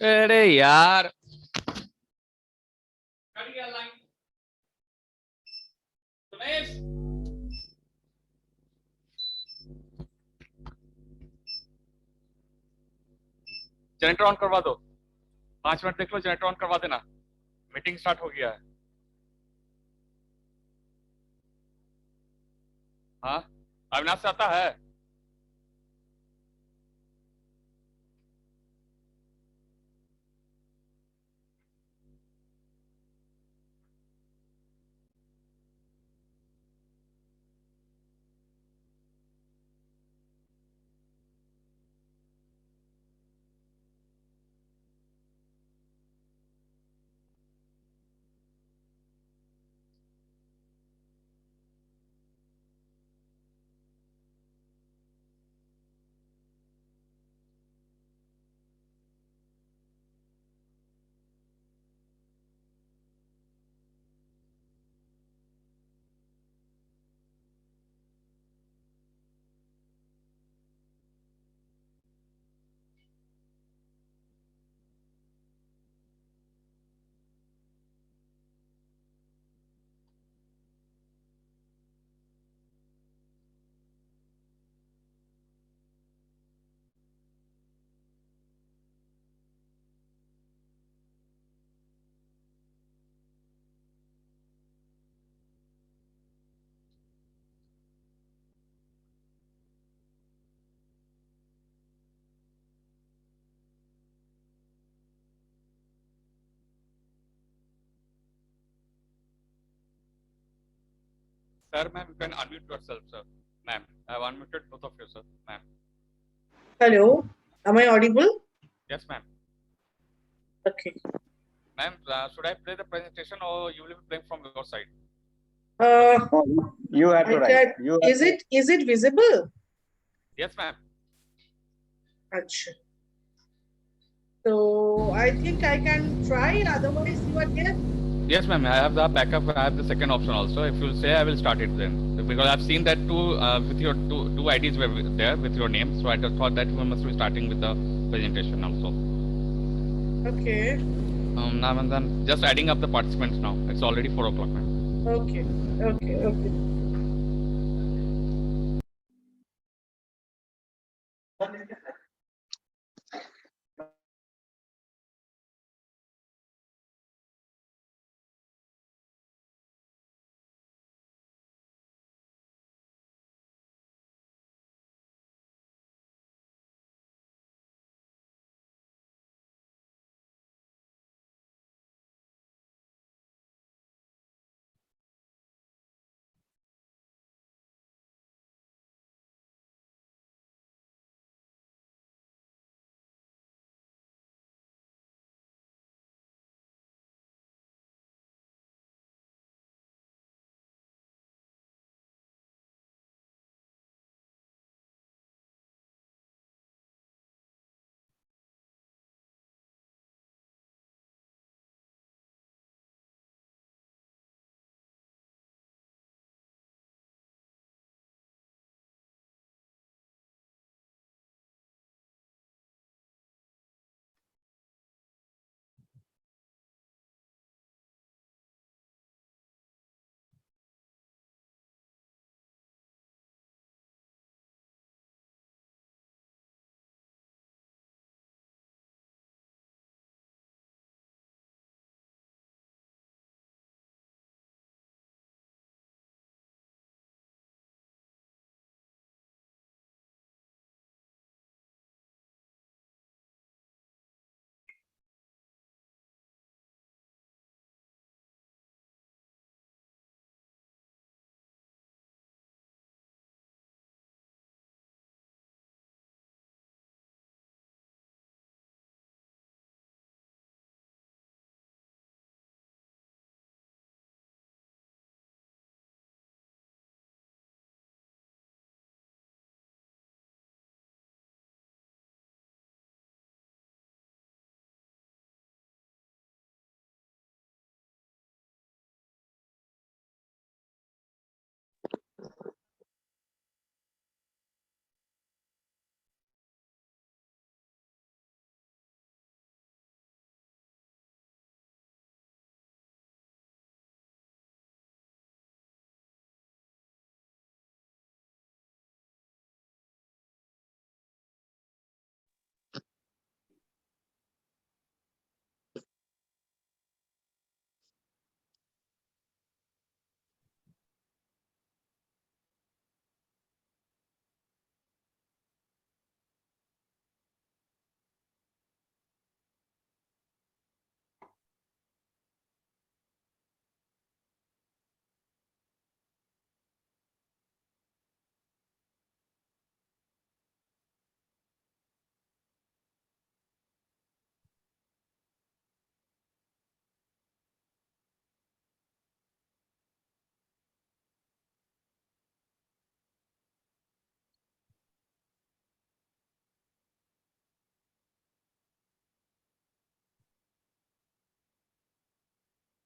अरे यार कट गया लाइन। सुमेश जनरेटर ऑन करवा दो। 5 मिनट देख लो, जनरेटर ऑन करवा देना। मीटिंग स्टार्ट हो गया है। हाँ अविनाश से आता है। Sir, ma'am, you can unmute yourself, sir. Ma'am, I have unmuted both of you, sir. Ma'am. Hello, am I audible? Yes, ma'am. Okay. Ma'am, should I play the presentation or you will be playing from your side? You have to write. Is it visible? Yes, ma'am. Achha. So I think I can try. Otherwise, you are there. Yes, ma'am. I have the backup. I have the second option also. If you say, I will start it then. Because I've seen that with your two IDs were there with your name. So I just thought that we must be starting with the presentation also. Okay. Now and then just adding up the participants now. It's already 4 o'clock, ma'am. Okay.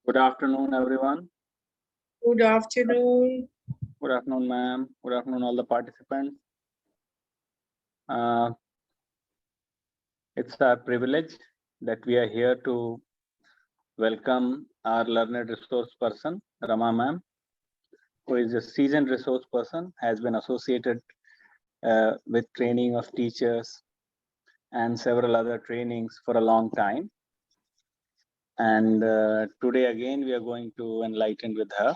Good afternoon, everyone. Good afternoon. Good afternoon, ma'am. Good afternoon, all the participants. Uh, it's our privilege that we are here to welcome our learned resource person, Rama ma'am, who is a seasoned resource person, has been associated with training of teachers and several other trainings for a long time. And today again, we are going to enlighten with her.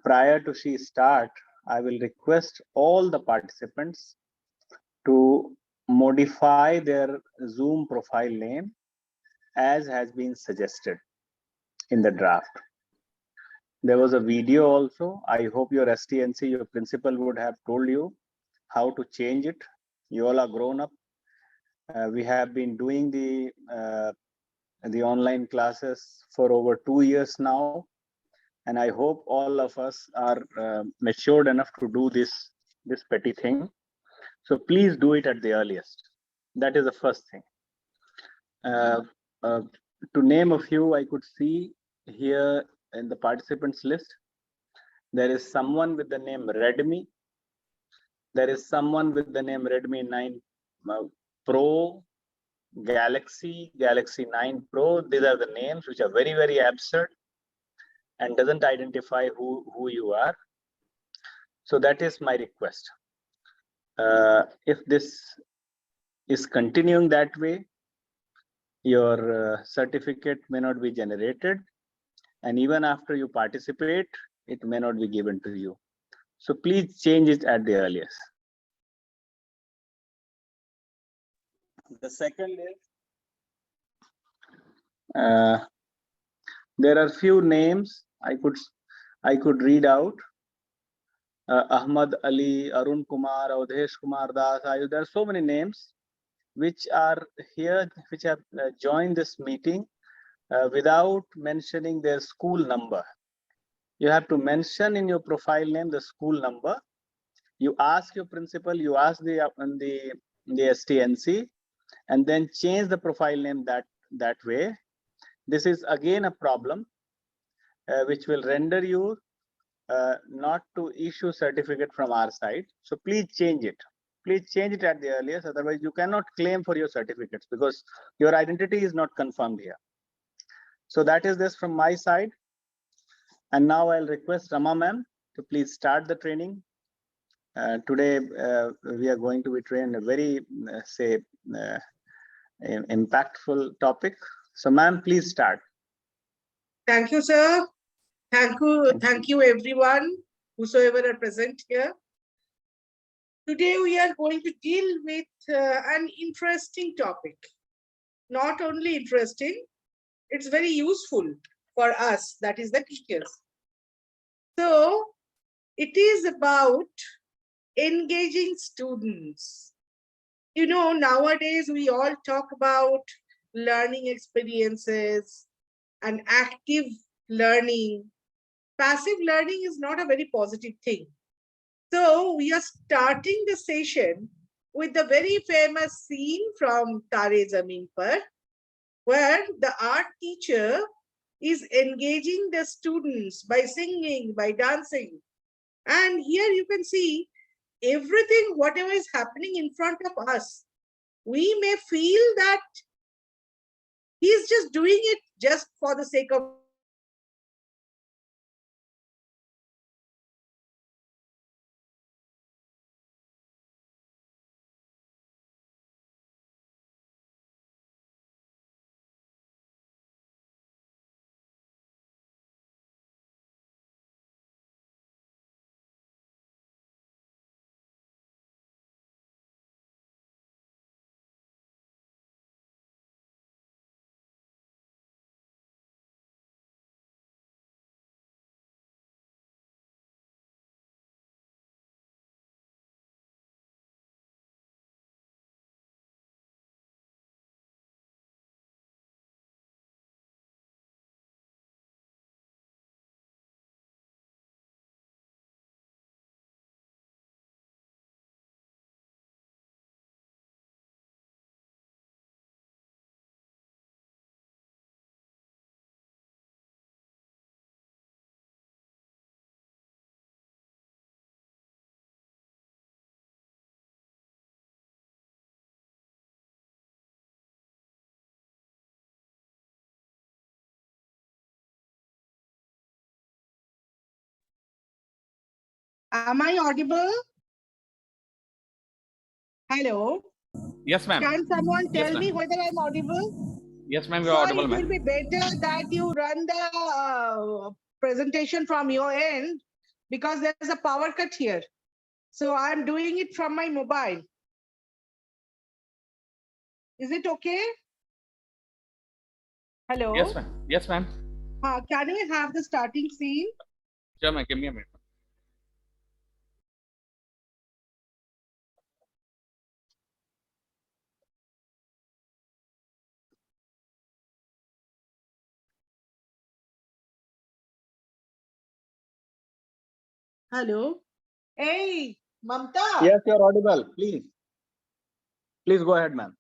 Prior to she start, I will request all the participants to modify their Zoom profile name as has been suggested in the draft. There was a video also. I hope your STNC, your principal would have told you how to change it. You all are grown up. We have been doing the online classes for over 2 years now. And I hope all of us are matured enough to do this petty thing. So please do it at the earliest. That is the first thing. To name a few, I could see here in the participants list, there is someone with the name Redmi. There is someone with the name Redmi 9 Pro, Galaxy 9 Pro. These are the names which are very, very absurd and doesn't identify who you are. So that is my request. If this is continuing that way, your certificate may not be generated, and even after you participate, it may not be given to you. So please change it at the earliest. The second is, there are few names I could read out. Ahmad Ali, Arun Kumar, Avdesh Kumar Das, there are so many names which are here, which have joined this meeting without mentioning their school number. You have to mention in your profile name the school number. You ask your principal, you ask the STNC, and then change the profile name that way. This is again a problem which will render you not to issue certificate from our side. So please change it. Please change it at the earliest. Otherwise, you cannot claim for your certificates because your identity is not confirmed here. So that is this from my side. And now I'll request Rama ma'am to please start the training. Today, we are going to be trained a very, impactful topic. So ma'am, please start. Thank you, sir. Thank you, everyone, whosoever are present here. Today, we are going to deal with an interesting topic. Not only interesting, it's very useful for us, that is the teachers. So, it is about engaging students. You know, nowadays we all talk about learning experiences and active learning. Passive learning is not a very positive thing. So we are starting the session with the very famous scene from Tare Zameen Par, where the art teacher is engaging the students by singing, by dancing. And here you can see everything, whatever is happening in front of us. We may feel that he's just doing it just for the sake of Am I audible? Hello. Yes, ma'am. Can someone Yes, tell ma'am. me whether I'm audible? Yes, ma'am, you're So audible, it will ma'am. be better that you run the presentation from your end because there's a power cut here. So I'm doing it from my mobile. Is it okay? Hello? Yes, ma'am. Yes, ma'am. Can we have the starting scene? Sure, ma'am. Give me a minute. Hello? Hey, Mamta. Yes, you're audible. Please. Please go ahead, ma'am.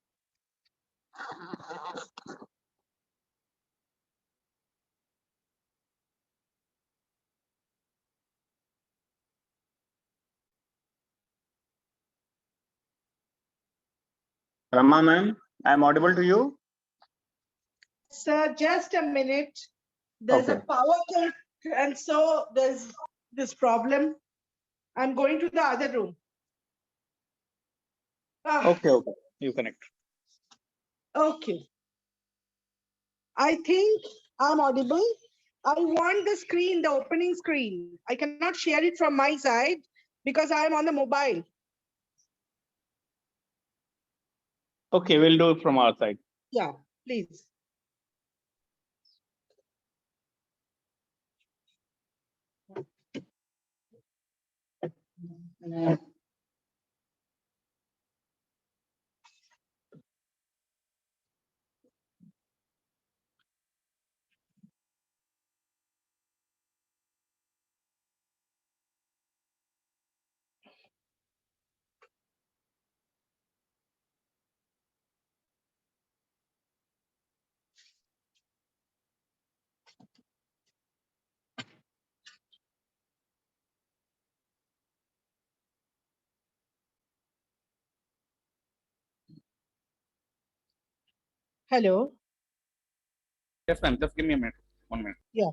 Rama, ma'am, I'm audible to you? Sir, just a minute. There's a Okay. power cut, and so there's this problem. I'm going to the other room. Okay, okay. You connect. Okay. I think I'm audible. I want the screen, the opening screen. I cannot share it from my side because I'm on the mobile. Okay, we'll do it from our side. Yeah, please. Hello. Yes, ma'am. Just give me a minute. 1 minute. Yeah.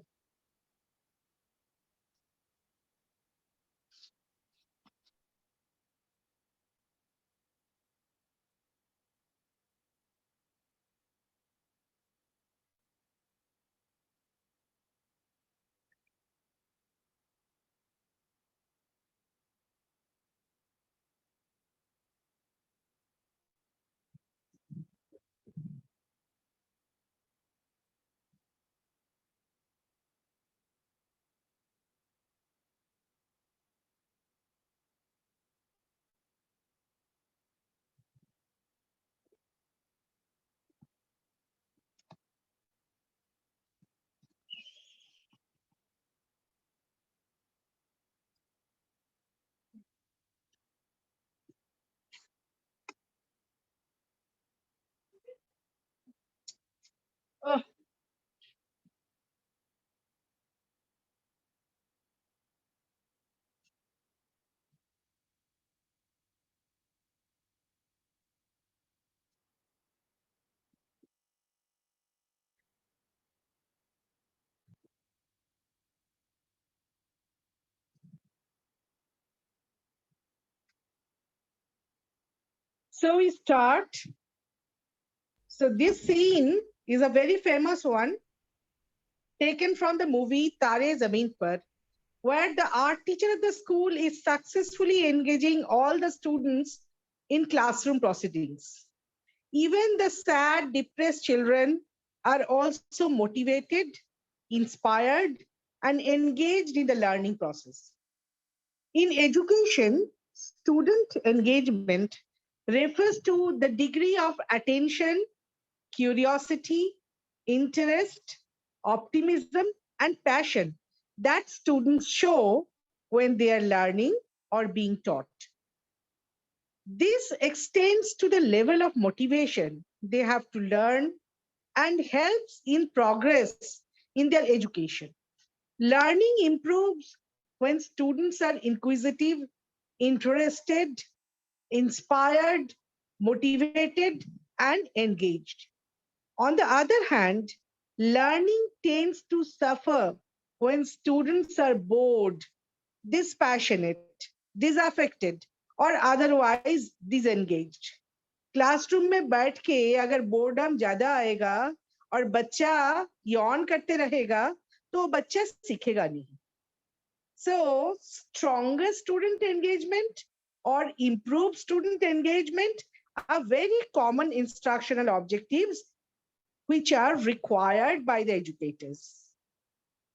Oh, so we start. So this scene is a very famous one taken from the movie Tare Zameen Par, where the art teacher at the school is successfully engaging all the students in classroom proceedings. Even the sad, depressed children are also motivated, inspired, and engaged in the learning process. In education, student engagement refers to the degree of attention, curiosity, interest, optimism, and passion that students show when they are learning or being taught. This extends to the level of motivation they have to learn and helps in progress in their education. Learning improves when students are inquisitive, interested, inspired, motivated, and engaged. On the other hand, learning tends to suffer when students are bored, dispassionate, disaffected, or otherwise disengaged. Classroom में बैठ के अगर boredom ज्यादा आएगा और बच्चा यौन करते रहेगा तो बच्चा सीखेगा नहीं. So, stronger student engagement or improved student engagement are very common instructional objectives which are required by the educators.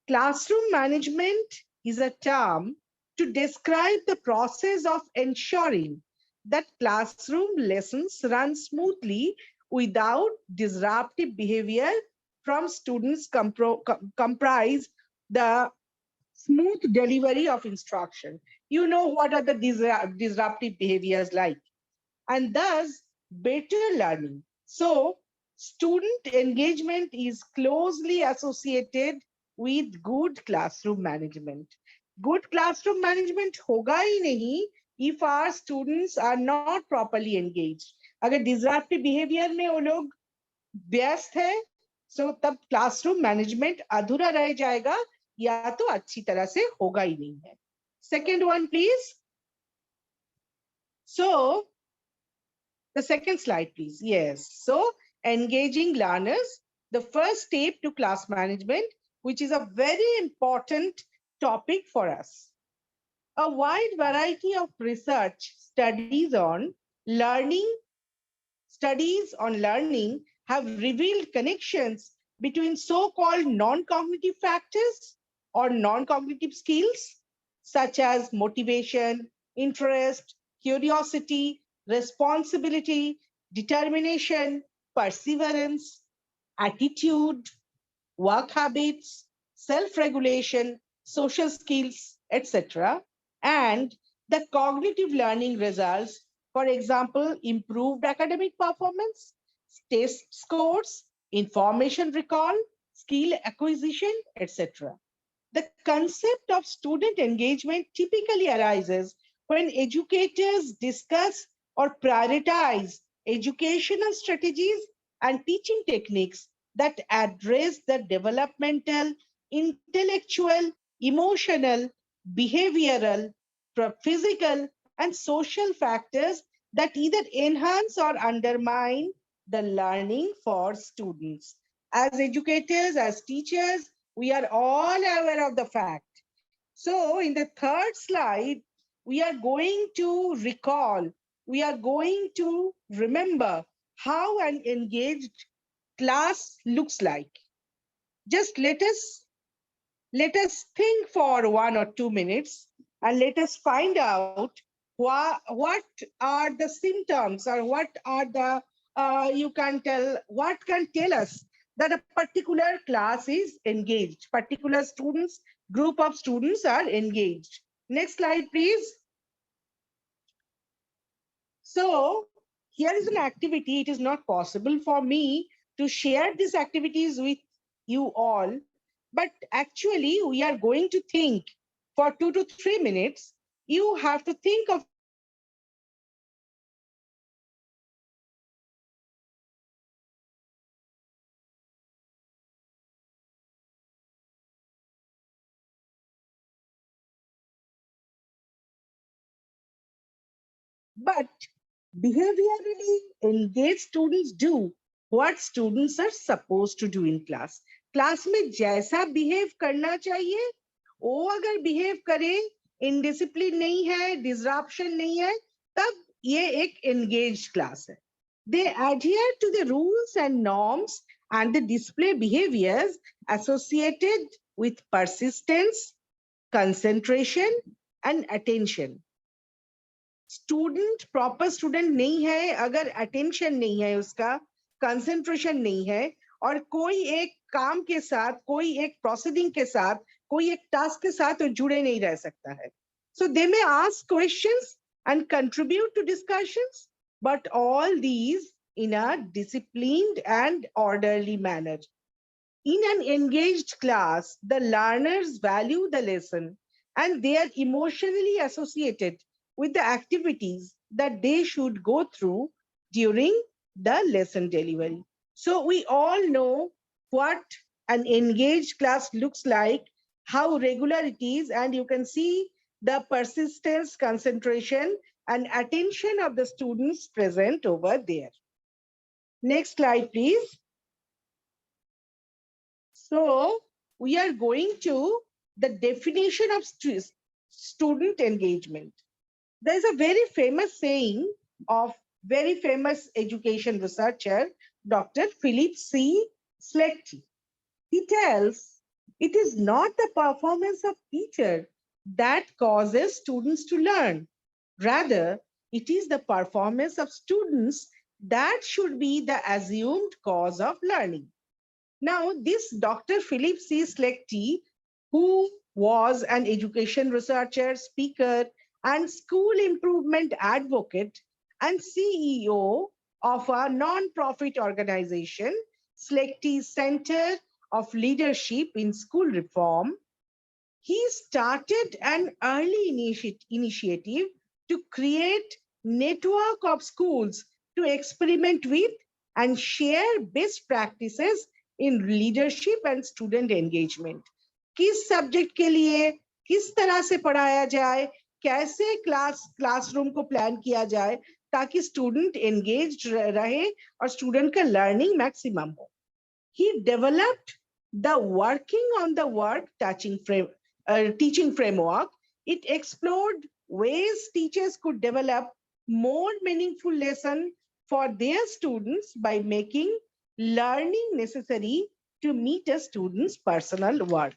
Classroom management is a term to describe the process of ensuring that classroom lessons run smoothly without disruptive behavior from students comprise the smooth delivery of instruction. You know what are the disruptive behaviors like, and thus better learning. So, student engagement is closely associated with good classroom management. Good classroom management होगा ही नहीं if our students are not properly engaged. अगर disruptive behavior में वो लोग व्यस्त है, so तब classroom management अधूरा रह जाएगा या तो अच्छी तरह से होगा ही नहीं है. Second one, please. So, the second slide, please. Yes. So, engaging learners, the first step to class management, which is a very important topic for us. A wide variety of research studies on learning have revealed connections between so-called non-cognitive factors or non-cognitive skills, such as motivation, interest, curiosity, responsibility, determination, perseverance, attitude, work habits, self-regulation, social skills, etc. And the cognitive learning results, for example, improved academic performance, test scores, information recall, skill acquisition, etc. The concept of student engagement typically arises when educators discuss or prioritize educational strategies and teaching techniques that address the developmental, intellectual, emotional, behavioral, physical, and social factors that either enhance or undermine the learning for students. As educators, as teachers, we are all aware of the fact. So in the third slide, we are going to recall, we are going to remember how an engaged class looks like. Just let us think for 1 or 2 minutes and let us find out what are the symptoms or what are the what can tell us that a particular class is engaged, particular students, group of students are engaged. Next slide, please. So here is an activity. It is not possible for me to share these activities with you all, but actually we are going to think for 2 to 3 minutes. You have to think of but behaviorally engaged students do what students are supposed to do in class. Class में जैसा behave करना चाहिए, वो अगर behave करे, indiscipline नहीं है, disruption नहीं है, तब ये एक engaged class है. They adhere to the rules and norms and the display behaviors associated with persistence, concentration, and attention. Student proper student नहीं है अगर अटेंशन नहीं है, उसका कंसंट्रेशन नहीं है और कोई एक काम के साथ, कोई एक प्रोसीडिंग के साथ, कोई एक टास्क के साथ जुड़े नहीं रह सकता है. So they may ask questions and contribute to discussions, but all these in a disciplined and orderly manner. In an engaged class, the learners value the lesson and they are emotionally associated with the activities that they should go through during the lesson delivery. So we all know what an engaged class looks like, how regular it is, and you can see the persistence, concentration, and attention of the students present over there. Next slide, please. So we are going to the definition of student engagement. There is a very famous saying of very famous education researcher, Dr. Philip C. Slechty. He tells, it is not the performance of teacher that causes students to learn. Rather, it is the performance of students that should be the assumed cause of learning. Now, this Dr. Philip C. Slechty, who was an education researcher, speaker, and school improvement advocate, and CEO of a non-profit organization, Slechty Center of Leadership in School Reform, he started an early initiative to create network of schools to experiment with and share best practices in leadership and student engagement. किस subject के लिए किस तरह से पढ़ाया जाए, कैसे classroom को प्लान किया जाए ताकि स्टूडेंट एंगेज्ड रहे और स्टूडेंट का लर्निंग मैक्सिमम हो. He developed the working on the work teaching framework. It explored ways teachers could develop more meaningful lessons for their students by making learning necessary to meet a student's personal work.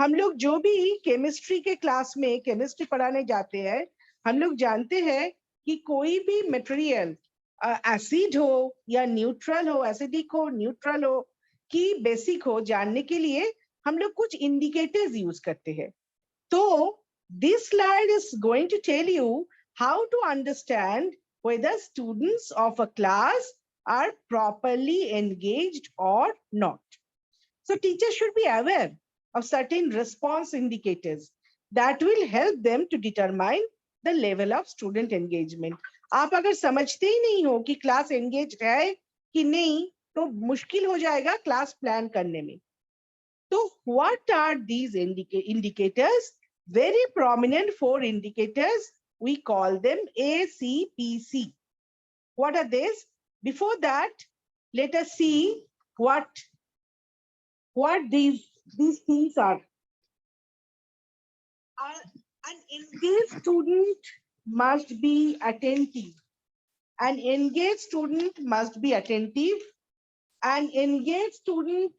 हम लोग जो भी chemistry के class में chemistry पढ़ाने जाते हैं, हम लोग जानते हैं कि कोई भी मटेरियल एसिड हो या न्यूट्रल हो, एसिडिक हो, न्यूट्रल हो, कि बेसिक हो, जानने के लिए हम लोग कुछ इंडिकेटर्स यूज करते हैं. तो this slide is going to tell you how to understand whether students of a class are properly engaged or not. So teachers should be aware of certain response indicators that will help them to determine the level of student engagement. आप अगर समझते ही नहीं हो कि class engage है कि नहीं, तो मुश्किल हो जाएगा क्लास प्लान करने में. तो what are these indicators? Very prominent 4 indicators. We call them ACPC. What are these? Before that, let us see what these things are. An engaged student must be attentive. An engaged student must be attentive. An engaged student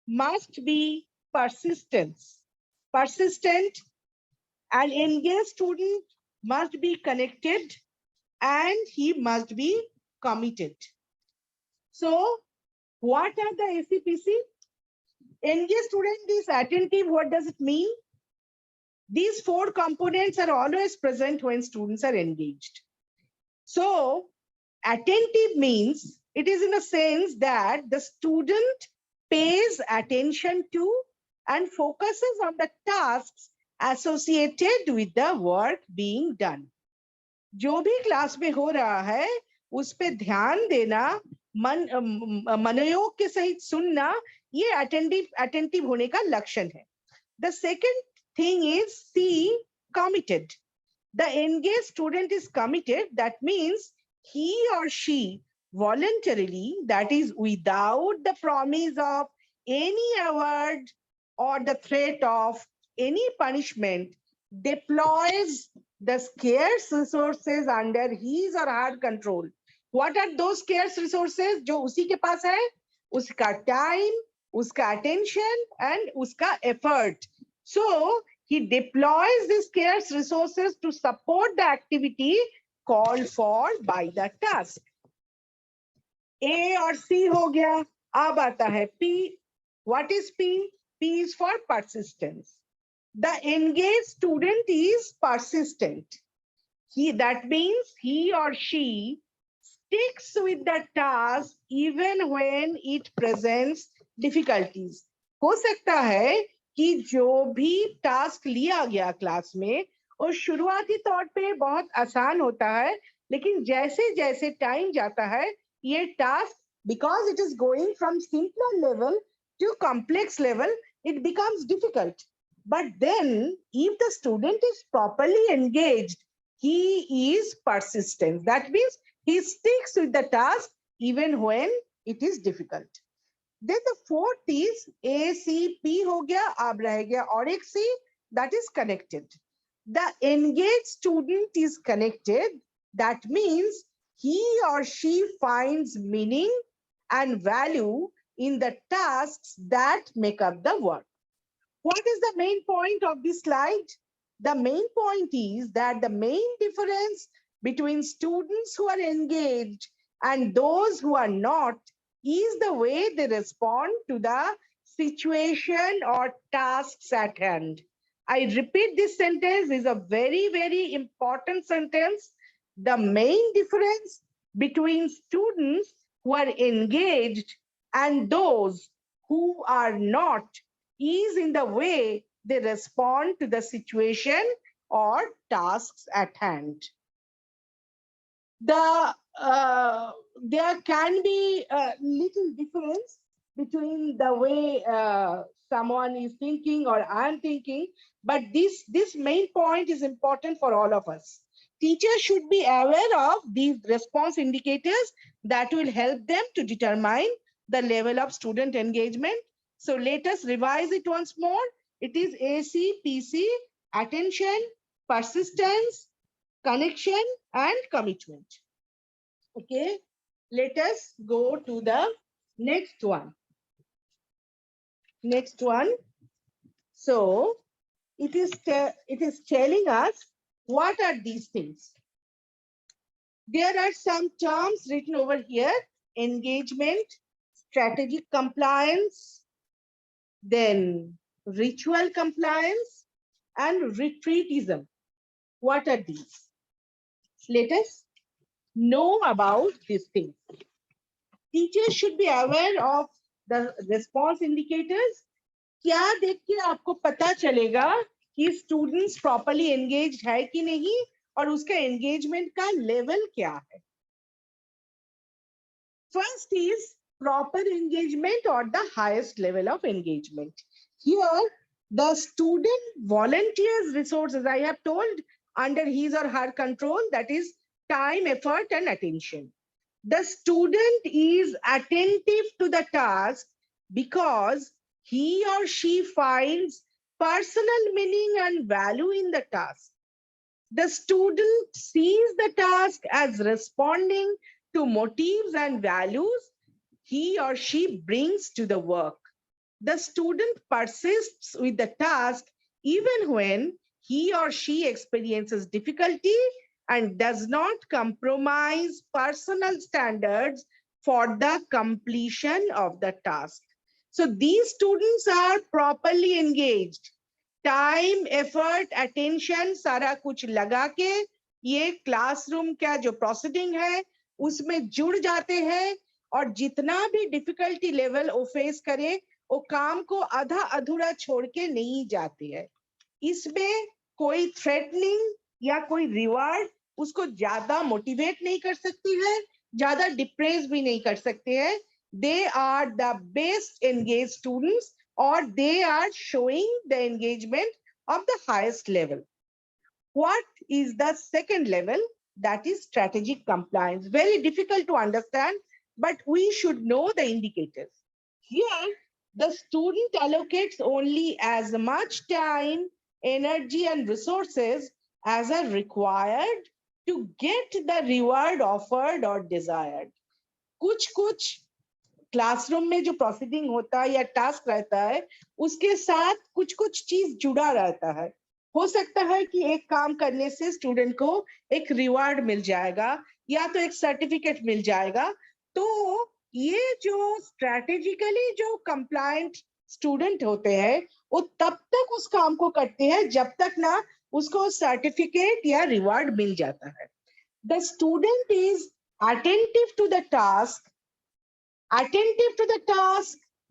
must be persistent. An engaged student must be connected, and he must be committed. So, what are the ACPC? Engaged student is attentive. What does it mean? These 4 components are always present when students are engaged. So, attentive means it is in a sense that the student pays attention to and focuses on the tasks associated with the work being done. जो भी class में हो रहा है उस पे ध्यान देना, मनोयोग के सहित सुनना, ये attentive होने का लक्षण है. The second thing is C, committed. The engaged student is committed. That means he or she voluntarily, that is without the promise of any award or the threat of any punishment, deploys the scarce resources under his or her control. What are those scarce resources? जो उसी के पास है, उसका time, उसका attention, and उसका effort. So he deploys these scarce resources to support the activity called for by the task. A और C हो गया. अब आता है P. What is P? P is for persistence. The engaged student is persistent. That means he or she sticks with the task even when it presents difficulties. हो सकता है कि जो भी टास्क लिया गया क्लास में और शुरुआती तौर पे बहुत आसान होता है, लेकिन जैसे जैसे टाइम जाता है ये task, because it is going from simpler level to complex level, it becomes difficult. But then if the student is properly engaged, he is persistent. That means he sticks with the task even when it is difficult. Then the fourth is A, C, P हो गया, अब रह गया और एक C, that is connected. The engaged student is connected. That means he or she finds meaning and value in the tasks that make up the work. What is the main point of this slide? The main point is that the main difference between students who are engaged and those who are not is the way they respond to the situation or tasks at hand. I repeat, this sentence is a very, very important sentence. The main difference between students who are engaged and those who are not is in the way they respond to the situation or tasks at hand. There can be a little difference between the way someone is thinking or I'm thinking, but this main point is important for all of us. Teachers should be aware of these response indicators that will help them to determine the level of student engagement. So let us revise it once more. It is AC, PC, attention, persistence, connection, and commitment. Okay, let us go to the next one. Next one. So it is telling us what are these things. There are some terms written over here: engagement, strategic compliance, then ritual compliance, and retreatism. What are these? Let us know about these things. Teachers should be aware of the response indicators. क्या देख के आपको पता चलेगा कि students properly engaged है कि नहीं और उसका एंगेजमेंट का लेवल क्या है? First is proper engagement or the highest level of engagement. Here, the student volunteers resources, I have told, under his or her control, that is time, effort, and attention. The student is attentive to the task because he or she finds personal meaning and value in the task. The student sees the task as responding to motives and values he or she brings to the work. The student persists with the task even when he or she experiences difficulty and does not compromise personal standards for the completion of the task. So these students are properly engaged. Time effort attention सारा कुछ लगा के ये classroom का जो proceeding है उसमें जुड़ जाते हैं और जितना भी डिफिकल्टी लेवल वो फेस करे वो काम को आधा अधूरा छोड़ के नहीं जाते हैं. इसमें कोई थ्रेटनिंग या कोई रिवार्ड उसको ज्यादा मोटिवेट नहीं कर सकती है, ज्यादा डिप्रेस भी नहीं कर सकते हैं. They are the best engaged students, or they are showing the engagement of the highest level. What is the second level? That is strategic compliance. Very difficult to understand, but we should know the indicators. Here, the student allocates only as much time, energy, and resources as are required to get the reward offered or desired. कुछ classroom में जो proceeding होता है या task रहता है उसके साथ कुछ चीज जुड़ा रहता है. हो सकता है कि एक काम करने से स्टूडेंट को एक रिवार्ड मिल जाएगा या तो एक सर्टिफिकेट मिल जाएगा. तो ये जो स्ट्रेटेजिकली जो कंप्लायंट स्टूडेंट होते हैं वो तब तक उस काम को करते हैं जब तक ना उसको सर्टिफिकेट या रिवार्ड मिल जाता है. The student is attentive to the task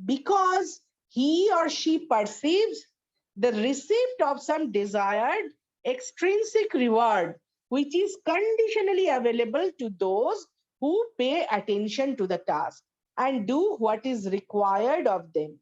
because he or she perceives the receipt of some desired extrinsic reward, which is conditionally available to those who pay attention to the task and do what is required of them.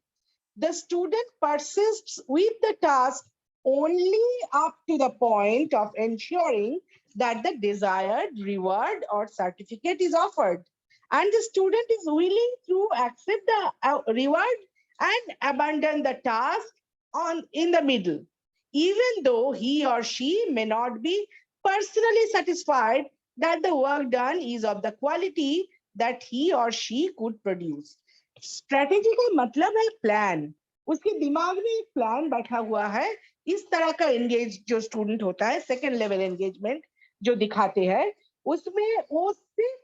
The student persists with the task only up to the point of ensuring that the desired reward or certificate is offered. And the student is willing to accept the reward and abandon the task in the middle, even though he or she may not be personally satisfied that the work done is of the quality that he or she could produce. Strategy का मतलब है plan. उसके दिमाग में एक plan बैठा हुआ है. इस तरह का एंगेज जो स्टूडेंट होता है, सेकंड लेवल एंगेजमेंट जो दिखाते हैं, उसमें वो सिर्फ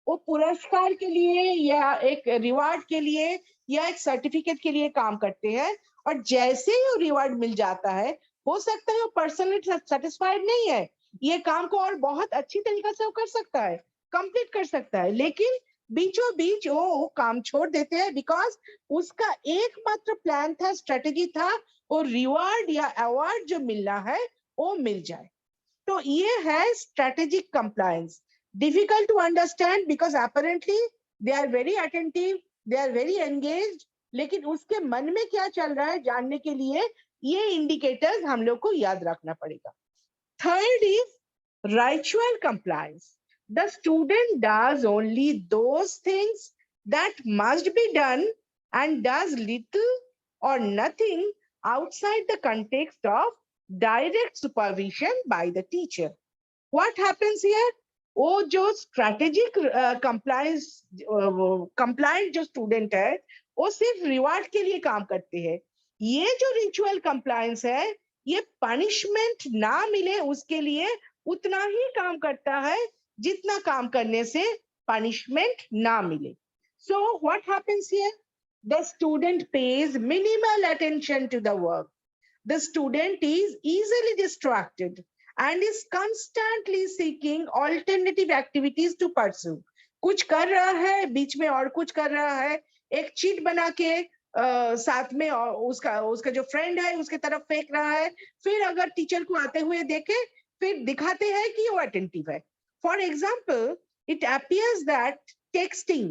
वो पुरस्कार के लिए या एक रिवार्ड के लिए या एक सर्टिफिकेट के लिए काम करते हैं. और जैसे ही वो रिवार्ड मिल जाता है, हो सकता है वो पर्सनली सेटिस्फाइड नहीं है, ये काम को और बहुत अच्छी तरीके से वो कर सकता है, कंप्लीट कर सकता है, लेकिन बीचों बीच वो काम छोड़ देते हैं बिकॉज उसका एकमात्र प्लान था, स्ट्रेटेजी था, वो रिवार्ड या अवार्ड जो मिलना है वो मिल जाए. तो ये है strategic compliance. Difficult to understand because apparently they are very attentive, they are very engaged, लेकिन उसके मन में क्या चल रहा है जानने के लिए ये इंडिकेटर्स हम लोग को याद रखना पड़ेगा. Third is ritual compliance. The student does only those things that must be done and does little or nothing outside the context of direct supervision by the teacher. What happens here? वो जो strategic compliant जो student है, वो सिर्फ reward के लिए काम करते हैं. ये जो ritual compliance है, ये punishment ना मिले उसके लिए उतना ही काम करता है जितना काम करने से punishment ना मिले. So what happens here? The student pays minimal attention to the work. The student is easily distracted and is constantly seeking alternative activities to pursue. कुछ कर रहा है, बीच में और कुछ कर रहा है, एक चीट बना के साथ में उसका जो फ्रेंड है उसके तरफ फेंक रहा है, फिर अगर टीचर को आते हुए देखे फिर दिखाते हैं कि वो अटेंटिव है. For example, it appears that texting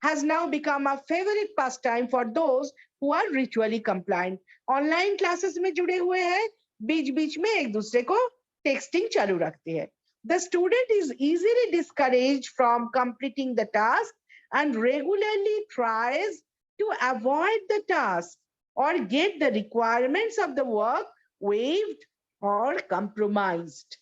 has now become a favorite pastime for those who are ritually compliant. Online classes में जुड़े हुए हैं, बीच-बीच में एक दूसरे को texting चालू रखते हैं. The student is easily discouraged from completing the task and regularly tries to avoid the task or get the requirements of the work waived or compromised.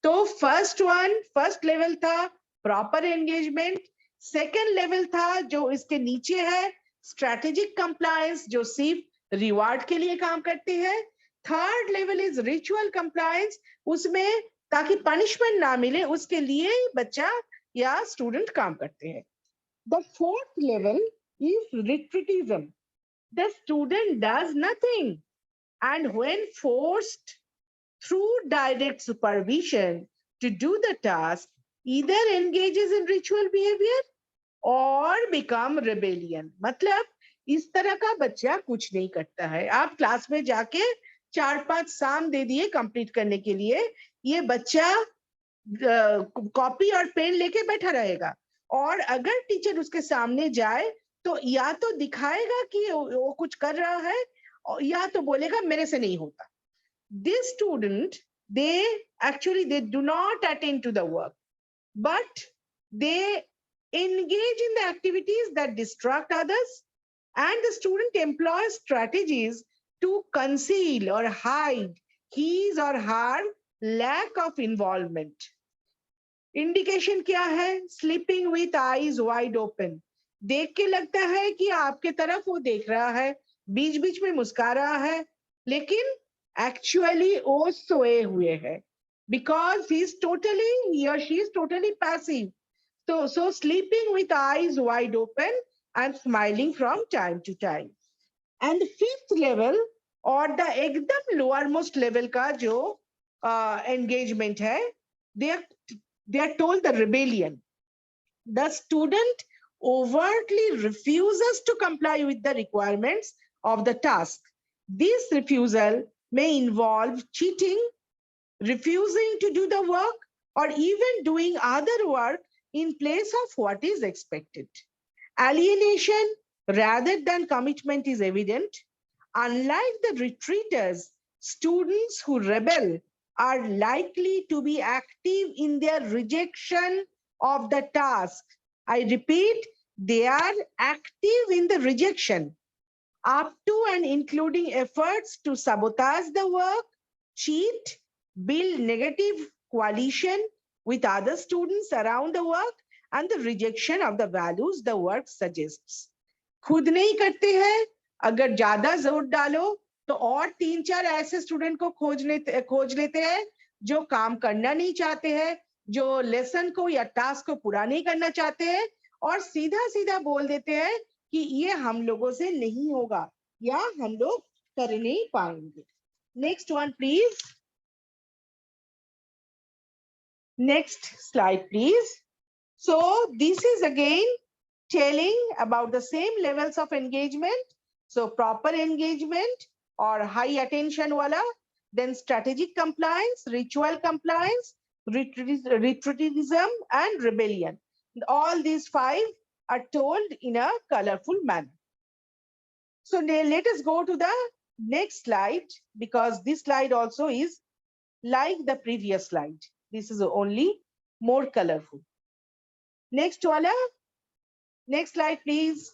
तो फर्स्ट लेवल था प्रॉपर एंगेजमेंट, सेकंड लेवल था जो इसके नीचे है strategic compliance जो सिर्फ reward के लिए काम करते हैं. Third level is ritual compliance, उसमें ताकि पनिशमेंट ना मिले उसके लिए ही बच्चा या स्टूडेंट काम करते हैं. The fourth level is retreatism. The student does nothing and when forced through direct supervision to do the task, either engages in ritual behavior or become rebellion. मतलब इस तरह का बच्चा कुछ नहीं करता है. आप क्लास में जाके 4-5 साम दे दिए कंप्लीट करने के लिए, ये बच्चा कॉपी और पेन लेके बैठा रहेगा, और अगर टीचर उसके सामने जाए तो या तो दिखाएगा कि वो कुछ कर रहा है या तो बोलेगा मेरे से नहीं होता. This student, they do not attend to the work, but they engage in the activities that distract others, and the student employs strategies to conceal or hide his or her lack of involvement. Indication क्या है? Sleeping with eyes wide open. देख के लगता है कि आपके तरफ वो देख रहा है, बीच बीच में मुस्कुरा रहा है, लेकिन actually वो सोए हुए है because he or she is totally passive. So sleeping with eyes wide open and smiling from time to time. And the fifth level or the एकदम lowermost level का जो engagement है, they are told the rebellion. The student overtly refuses to comply with the requirements of the task. This refusal may involve cheating, refusing to do the work, or even doing other work in place of what is expected. Alienation rather than commitment is evident. Unlike the retreaters, students who rebel are likely to be active in their rejection of the task. I repeat, they are active in the rejection, up to and including efforts to sabotage the work, cheat, build negative coalition with other students around the work, and the rejection of the values the work suggests. खुद नहीं करते हैं, अगर ज्यादा जोर डालो तो और 3-4 ऐसे स्टूडेंट को खोज लेते हैं जो काम करना नहीं चाहते हैं, जो लेसन को या टास्क को पूरा नहीं करना चाहते हैं, और सीधा सीधा बोल देते हैं कि ये हम लोगों से नहीं होगा या हम लोग कर नहीं पाएंगे. Next one please. Next slide please. So this is again telling about the same levels of engagement. So proper engagement or high attention wala, then strategic compliance, ritual compliance, retreatism and rebellion. All these 5 are told in a colorful manner. So let us go to the next slide, because this slide also is like the previous slide. This is only more colorful. Next wala. Next slide, please.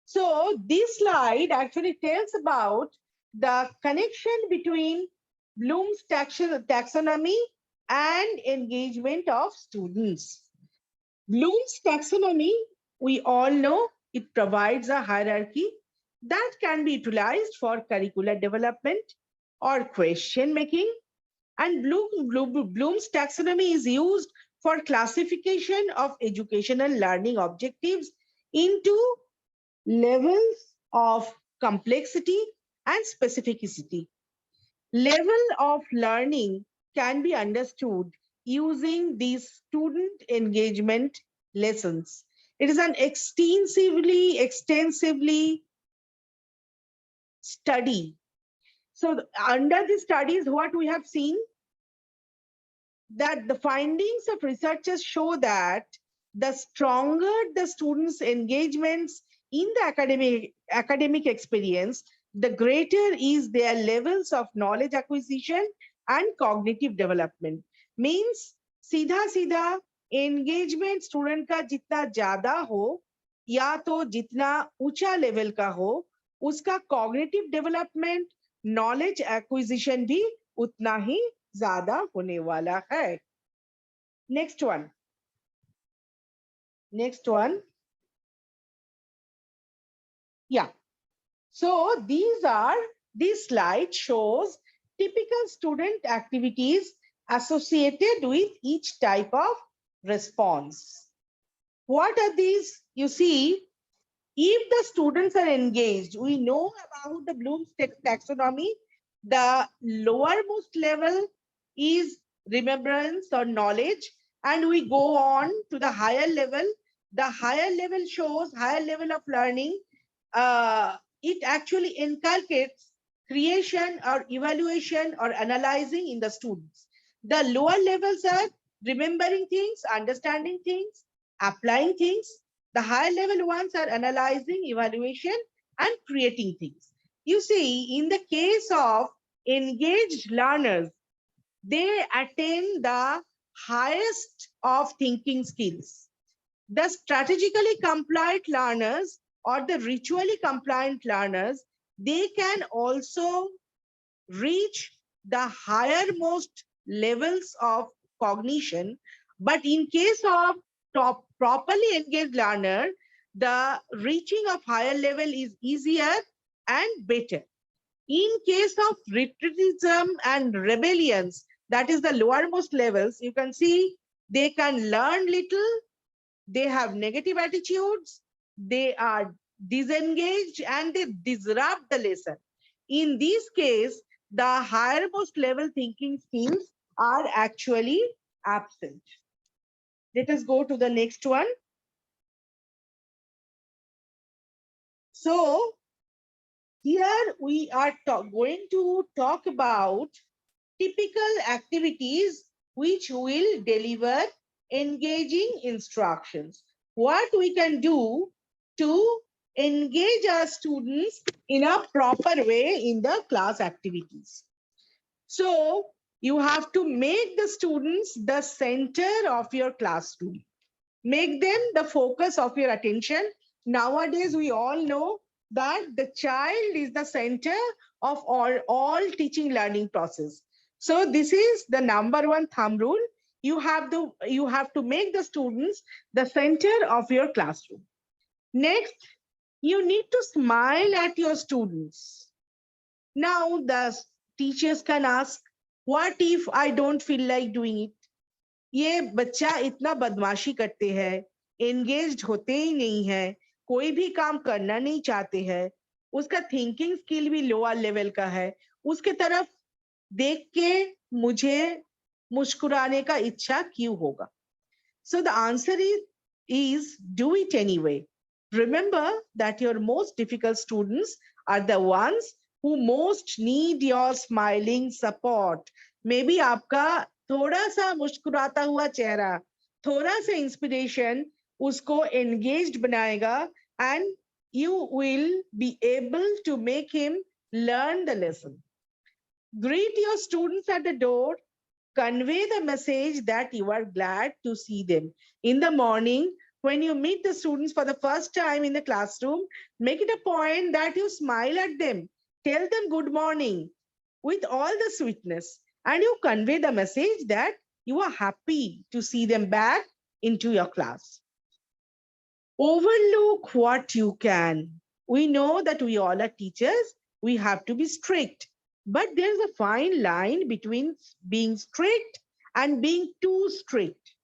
So this slide actually tells about the connection between Bloom's taxonomy and engagement of students. Bloom's taxonomy, we all know, it provides a hierarchy that can be utilized for curricular development or question making. And Bloom's taxonomy is used for classification of educational learning objectives into levels of complexity and specificity. Level of learning can be understood using these student engagement lessons. It is an extensively study. So under the studies, what we have seen, that the findings of researchers show that the stronger the students' engagements in the academic experience, the greater is their levels of knowledge acquisition and cognitive development. Means सीधा engagement student का जितना ज्यादा हो या तो जितना ऊंचा level का हो, उसका cognitive development, knowledge acquisition भी उतना ही ज्यादा होने वाला है. Next one. Yeah. So this slide shows typical student activities associated with each type of response. What are these? You see, if the students are engaged, we know about the Bloom's taxonomy. The lowermost level is remembrance or knowledge, and we go on to the higher level. The higher level shows higher level of learning. It actually inculcates creation or evaluation or analyzing in the students. The lower levels are remembering things, understanding things, applying things. The higher level ones are analyzing, evaluation, and creating things. You see, in the case of engaged learners, they attain the highest of thinking skills. The strategically compliant learners or the ritually compliant learners, they can also reach the highermost levels of cognition. But in case of properly engaged learner, the reaching of higher level is easier and better. In case of retreatism and rebellions, that is the lowermost levels, you can see they can learn little, they have negative attitudes, they are disengaged, and they disrupt the lesson. In this case, the highermost level thinking skills are actually absent. Let us go to the next one. So here we are going to talk about typical activities which will deliver engaging instructions. What we can do to engage our students in a proper way in the class activities. So you have to make the students the center of your classroom. Make them the focus of your attention. Nowadays, we all know that the child is the center of all teaching learning process. So this is the number one thumb rule. You have to make the students the center of your classroom. Next, you need to smile at your students. Now the teachers can ask, what if I don't feel like doing it? ये बच्चा इतना बदमाशी करते हैं, engaged होते ही नहीं है, कोई भी काम करना नहीं चाहते हैं, उसका थिंकिंग स्किल भी लोअर लेवल का है, उसके तरफ देख के मुझे मुस्कुराने का इच्छा क्यों होगा? So the answer is do it anyway. Remember that your most difficult students are the ones who most need your smiling support. Maybe आपका थोड़ा सा मुस्कुराता हुआ चेहरा, थोड़ा सा इंस्पिरेशन उसको engaged बनाएगा and you will be able to make him learn the lesson. Greet your students at the door. Convey the message that you are glad to see them. In the morning, when you meet the students for the first time in the classroom, make it a point that you smile at them. Tell them good morning with all the sweetness. And you convey the message that you are happy to see them back into your class. Overlook what you can. We know that we all are teachers. We have to be strict. But there's a fine line between being strict and being too strict.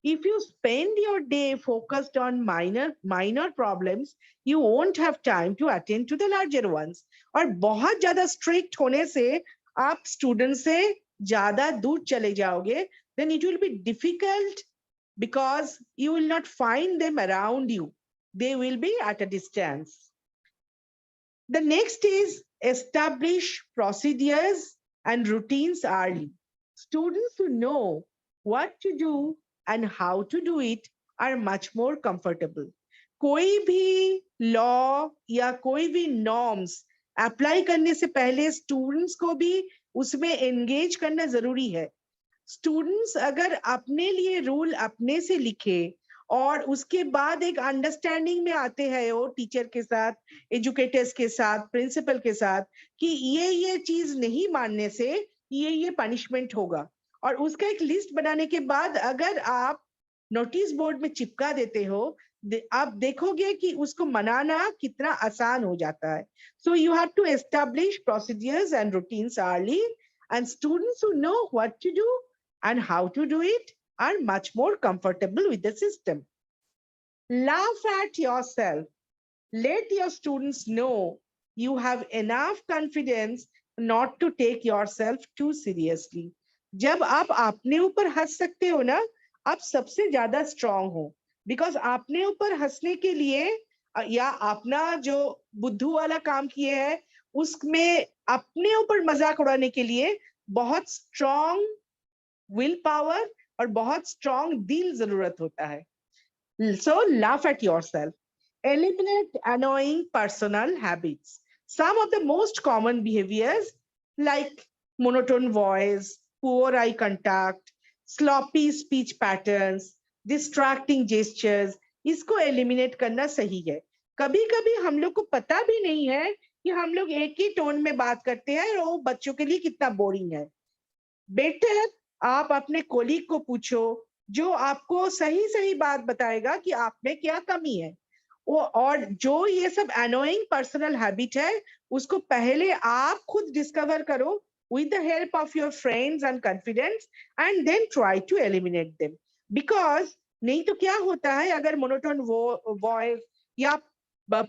If you spend your day focused on minor problems, you won't have time to attend to the larger ones. और बहुत ज़्यादा strict होने से आप students से ज़्यादा दूर चले जाओगे, then it will be difficult because you will not find them around you. They will be at a distance. The next is establish procedures and routines early. Students who know what to do and how to do it are much more comfortable. कोई भी law या कोई भी norms apply करने से पहले students को भी उसमें engage करना जरूरी है. Students अगर अपने लिए rule अपने से लिखे और उसके बाद एक अंडरस्टैंडिंग में आते हैं वो टीचर के साथ, एजुकेटर्स के साथ, प्रिंसिपल के साथ कि ये चीज नहीं मानने से ये पनिशमेंट होगा, और उसका एक लिस्ट बनाने के बाद अगर आप नोटिस बोर्ड में चिपका देते हो, आप देखोगे कि उसको मनाना कितना आसान हो जाता है. So you have to establish procedures and routines early, and students who know what to do and how to do it are much more comfortable with the system. Laugh at yourself. Let your students know you have enough confidence not to take yourself too seriously. जब आप अपने ऊपर हंस सकते हो ना, आप सबसे ज्यादा strong हो, because अपने ऊपर हंसने के लिए या अपना जो बुद्धू वाला काम किए हैं उसमें अपने ऊपर मजाक उड़ाने के लिए बहुत strong विल पावर और बहुत स्ट्रॉन्ग दिल जरूरत होता है. So laugh at yourself. Eliminate annoying personal habits. Some of the most common behaviors like monotone voice, poor eye contact, sloppy speech patterns, distracting gestures, इसको eliminate करना सही है. कभी-कभी हम लोग को पता भी नहीं है कि हम लोग एक ही टोन में बात करते हैं और वो बच्चों के लिए कितना बोरिंग है. बेटर आप अपने कोलीग को पूछो जो आपको सही बात बताएगा कि आप में क्या कमी है. और जो ये सब अनोइंग पर्सनल हैबिट है उसको पहले आप खुद डिस्कवर करो with the help of your friends and confidence, and then try to eliminate them. Because नहीं तो क्या होता है, अगर monotone voice या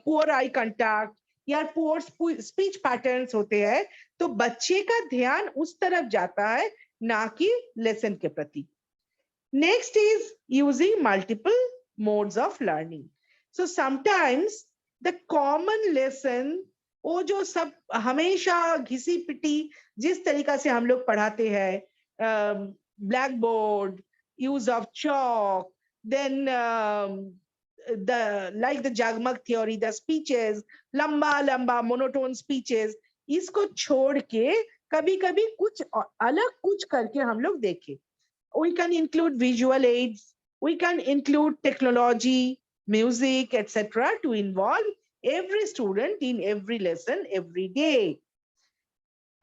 poor eye contact या poor speech patterns होते हैं तो बच्चे का ध्यान उस तरफ जाता है ना कि लेसन के प्रति. Next is using multiple modes of learning. So sometimes the common lesson, वो जो सब हमेशा घिसी पिटी जिस तरीका से हम लोग पढ़ाते हैं, blackboard, use of chalk, then like the Jagmag theory, the speeches, lamba monotone speeches, इसको छोड़ के कभी-कभी कुछ अलग कुछ करके हम लोग देखें. We can include visual aids, we can include technology, music, etc. to involve every student in every lesson every day.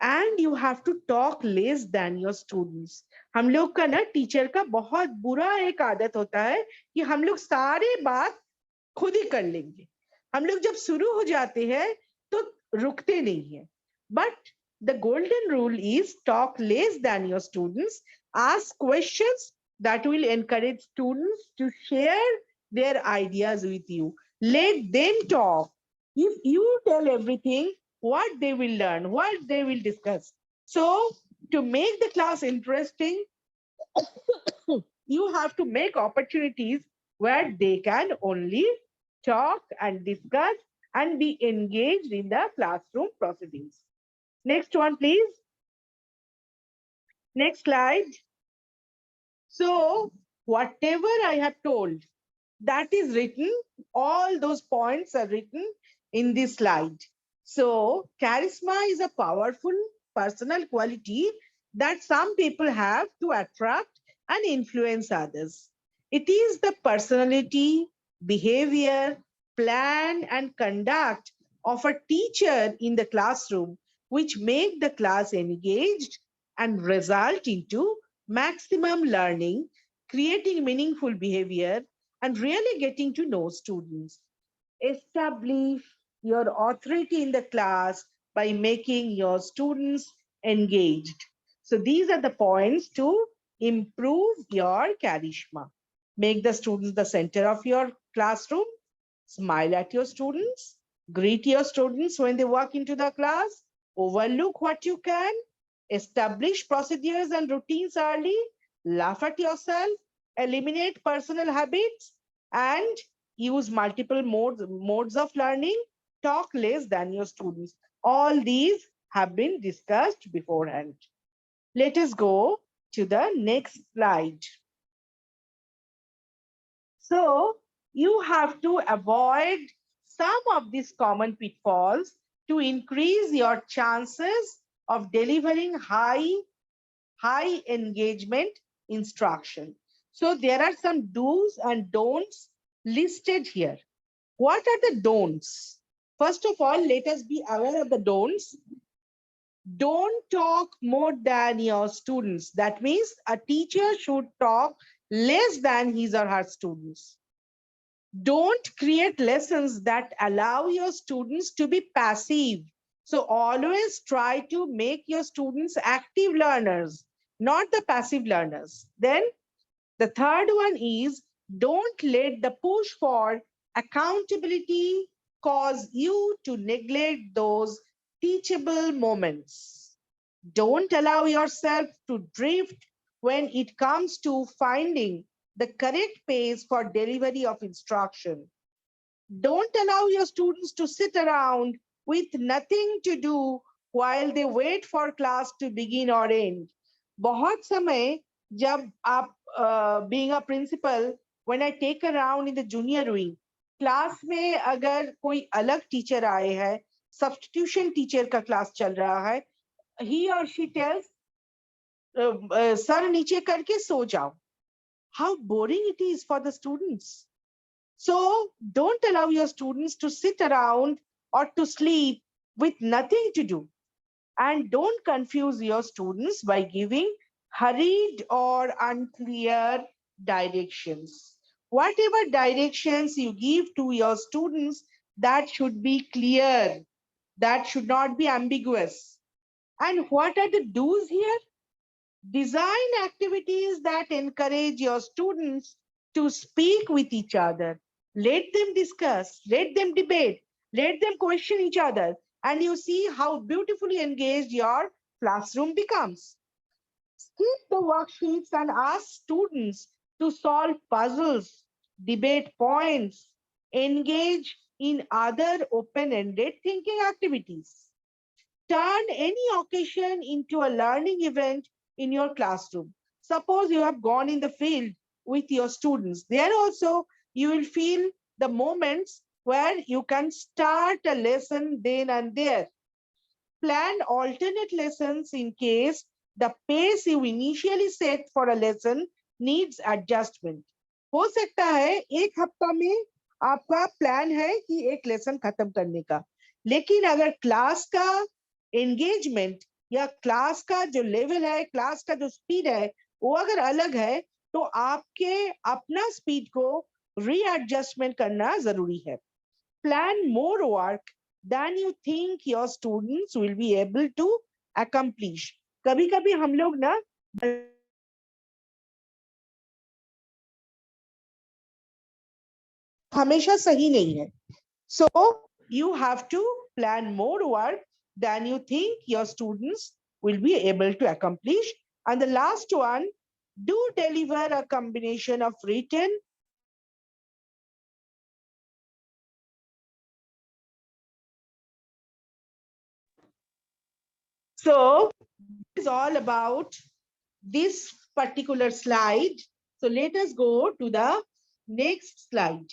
And you have to talk less than your students. हम लोग का ना टीचर का बहुत बुरा एक आदत होता है कि हम लोग सारे बात खुद ही कर लेंगे. हम लोग जब शुरू हो जाते हैं तो रुकते नहीं है. But the golden rule is talk less than your students. Ask questions that will encourage students to share their ideas with you. Let them talk. If you tell everything, what they will learn, what they will discuss. So to make the class interesting, you have to make opportunities where they can only talk and discuss and be engaged in the classroom proceedings. Next one, please. Next slide. So whatever I have told, that is written, all those points are written in this slide. So charisma is a powerful personal quality that some people have to attract and influence others. It is the personality, behavior, plan, and conduct of a teacher in the classroom which make the class engaged and result into maximum learning, creating meaningful behavior, and really getting to know students. Establish your authority in the class by making your students engaged. So these are the points to improve your charisma. Make the students the center of your classroom. Smile at your students. Greet your students when they walk into the class. Overlook what you can. Establish procedures and routines early. Laugh at yourself. Eliminate personal habits and use multiple modes of learning. Talk less than your students. All these have been discussed beforehand. Let us go to the next slide. So you have to avoid some of these common pitfalls to increase your chances of delivering high engagement instruction. So there are some do's and don'ts listed here. What are the don'ts? First of all, let us be aware of the don'ts. Don't talk more than your students. That means a teacher should talk less than his or her students. Don't create lessons that allow your students to be passive. So always try to make your students active learners, not the passive learners. Then the third one is don't let the push for accountability cause you to neglect those teachable moments. Don't allow yourself to drift when it comes to finding the correct pace for delivery of instruction. Don't allow your students to sit around with nothing to do while they wait for class to begin or end. बहुत समय जब आप being a principal, when I take around in the junior wing, class में अगर कोई अलग teacher आए है, substitution teacher का class चल रहा है, he or she tells, sir नीचे करके सो जाओ. How boring it is for the students. So don't allow your students to sit around or to sleep with nothing to do. And don't confuse your students by giving hurried or unclear directions. Whatever directions you give to your students, that should be clear. That should not be ambiguous. And what are the do's here? Design activities that encourage your students to speak with each other. Let them discuss, let them debate, let them question each other. And you see how beautifully engaged your classroom becomes. Skip the worksheets and ask students to solve puzzles, debate points, engage in other open-ended thinking activities. Turn any occasion into a learning event in your classroom. Suppose you have gone in the field with your students. There also, you will feel the moments where you can start a lesson then and there. Plan alternate lessons in case the pace you initially set for a lesson needs adjustment. हो सकता है एक हफ्ता में आपका plan है कि एक लेसन खत्म करने का, लेकिन अगर क्लास का एंगेजमेंट या क्लास का जो लेवल है, क्लास का जो स्पीड है, वो अगर अलग है, तो आपके अपना स्पीड को रीएडजस्टमेंट करना जरूरी है. Plan more work than you think your students will be able to accomplish. कभी कभी हम लोग ना हमेशा सही नहीं है. So you have to plan more work than you think your students will be able to accomplish. And the last one, do deliver a combination of written. So it's all about this particular slide. So let us go to the next slide.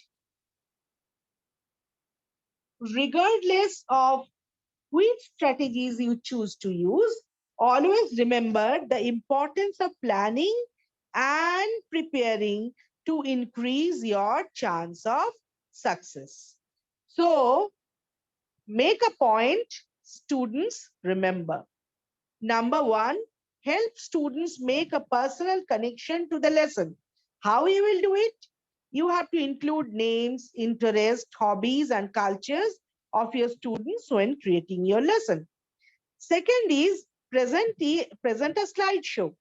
Regardless of which strategies you choose to use, always remember the importance of planning and preparing to increase your chance of success. So make a point, students, remember. Number one, help students make a personal connection to the lesson. How you will do it? You have to include names, interests, hobbies, and cultures of your students when creating your lesson. Second is present a slideshow.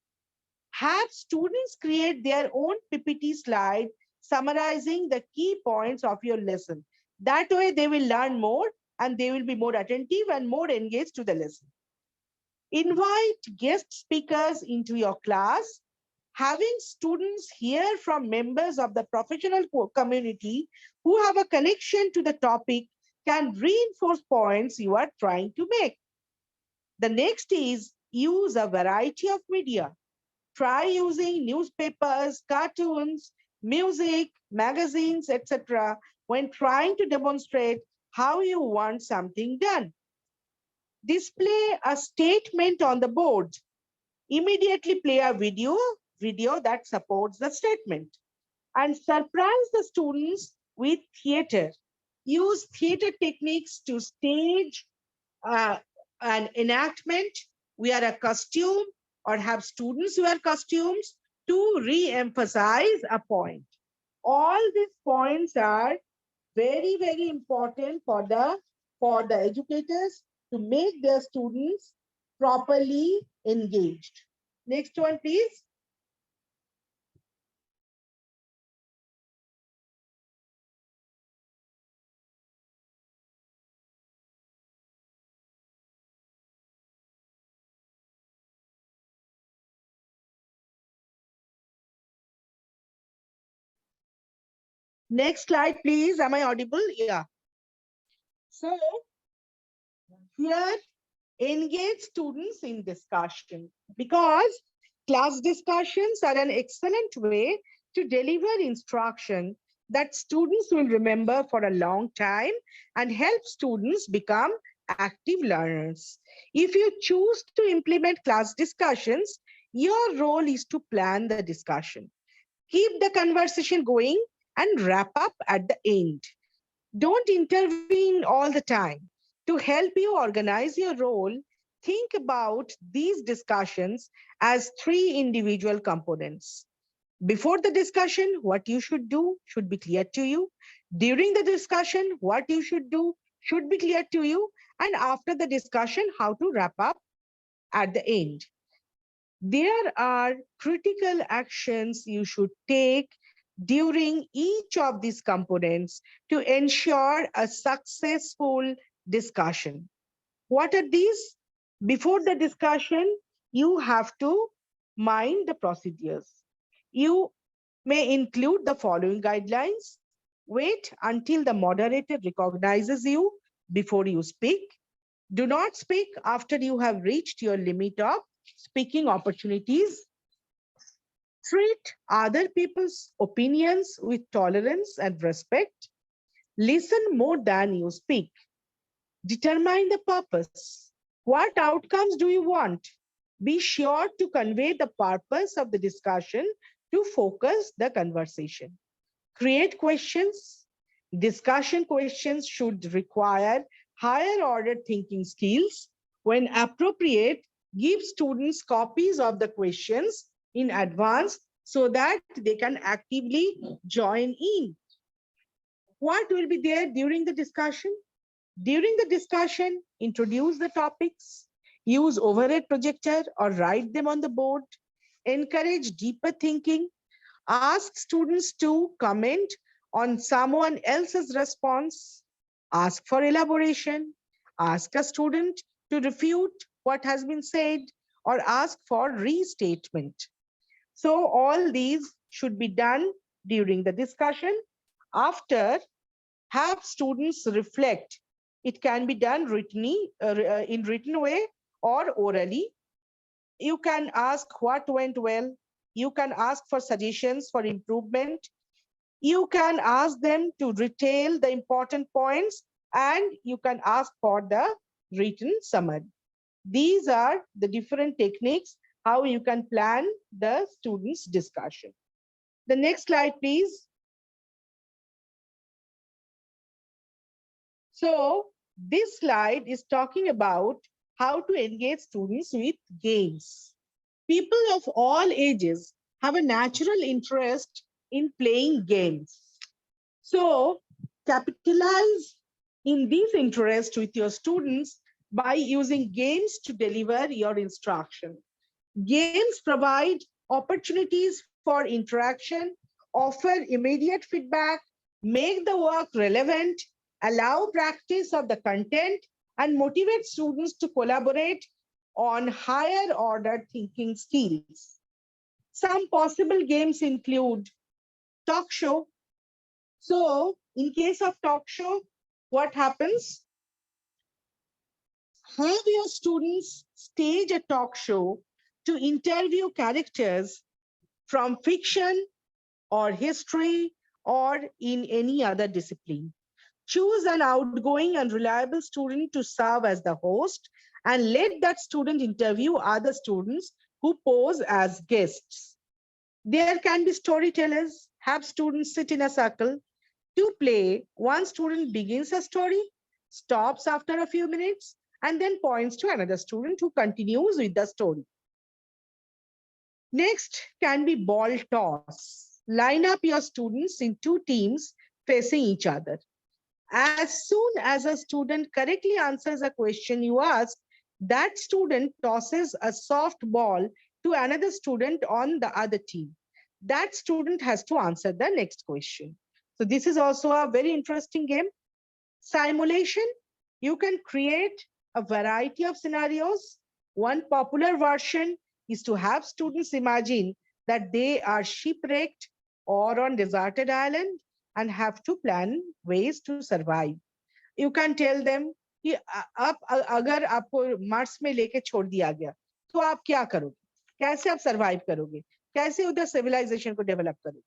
Have students create their own PPT slide summarizing the key points of your lesson. That way they will learn more and they will be more attentive and more engaged to the lesson. Invite guest speakers into your class. Having students hear from members of the professional community who have a connection to the topic can reinforce points you are trying to make. The next is use a variety of media. Try using newspapers, cartoons, music, magazines, etc. when trying to demonstrate how you want something done. Display a statement on the board. Immediately play a video that supports the statement. And surprise the students with theater. Use theater techniques to stage an enactment, wear a costume, or have students wear costumes to re-emphasize a point. All these points are very, very important for the educators to make their students properly engaged. Next one, please. Next slide, please. Am I audible? Yeah. So here, engage students in discussion, because class discussions are an excellent way to deliver instruction that students will remember for a long time and help students become active learners. If you choose to implement class discussions, your role is to plan the discussion, keep the conversation going, and wrap up at the end. Don't intervene all the time. To help you organize your role, think about these discussions as three individual components. Before the discussion, what you should do should be clear to you. During the discussion, what you should do should be clear to you. And after the discussion, how to wrap up at the end. There are critical actions you should take during each of these components to ensure a successful discussion. What are these? Before the discussion, you have to mind the procedures. You may include the following guidelines. Wait until the moderator recognizes you before you speak. Do not speak after you have reached your limit of speaking opportunities. Treat other people's opinions with tolerance and respect. Listen more than you speak. Determine the purpose. What outcomes do you want? Be sure to convey the purpose of the discussion to focus the conversation. Create questions. Discussion questions should require higher order thinking skills. When appropriate, give students copies of the questions in advance so that they can actively join in. What will be there during the discussion? During the discussion, introduce the topics, use overhead projector or write them on the board, encourage deeper thinking, ask students to comment on someone else's response, ask for elaboration, ask a student to refute what has been said, or ask for restatement. So all these should be done during the discussion. After, have students reflect. It can be done in written way or orally. You can ask what went well. You can ask for suggestions for improvement. You can ask them to retail the important points, and you can ask for the written summary. These are the different techniques how you can plan the students' discussion. The next slide, please. So this slide is talking about how to engage students with games. People of all ages have a natural interest in playing games. So capitalize in this interest with your students by using games to deliver your instruction. Games provide opportunities for interaction, offer immediate feedback, make the work relevant, allow practice of the content, and motivate students to collaborate on higher order thinking skills. Some possible games include talk show. So in case of talk show, what happens? Have your students stage a talk show to interview characters from fiction or history or in any other discipline. Choose an outgoing and reliable student to serve as the host and let that student interview other students who pose as guests. There can be storytellers. Have students sit in a circle to play. One student begins a story, stops after a few minutes, and then points to another student who continues with the story. Next can be ball toss. Line up your students in two teams facing each other. As soon as a student correctly answers a question you ask, that student tosses a soft ball to another student on the other team. That student has to answer the next question. So this is also a very interesting game. Simulation, you can create a variety of scenarios. One popular version is to have students imagine that they are shipwrecked or on deserted island and have to plan ways to survive. You can tell them कि आप अगर आपको Mars में लेके छोड़ दिया गया तो आप क्या करोगे, कैसे आप सरवाइव करोगे, कैसे उधर सिविलाइजेशन को डेवलप करोगे.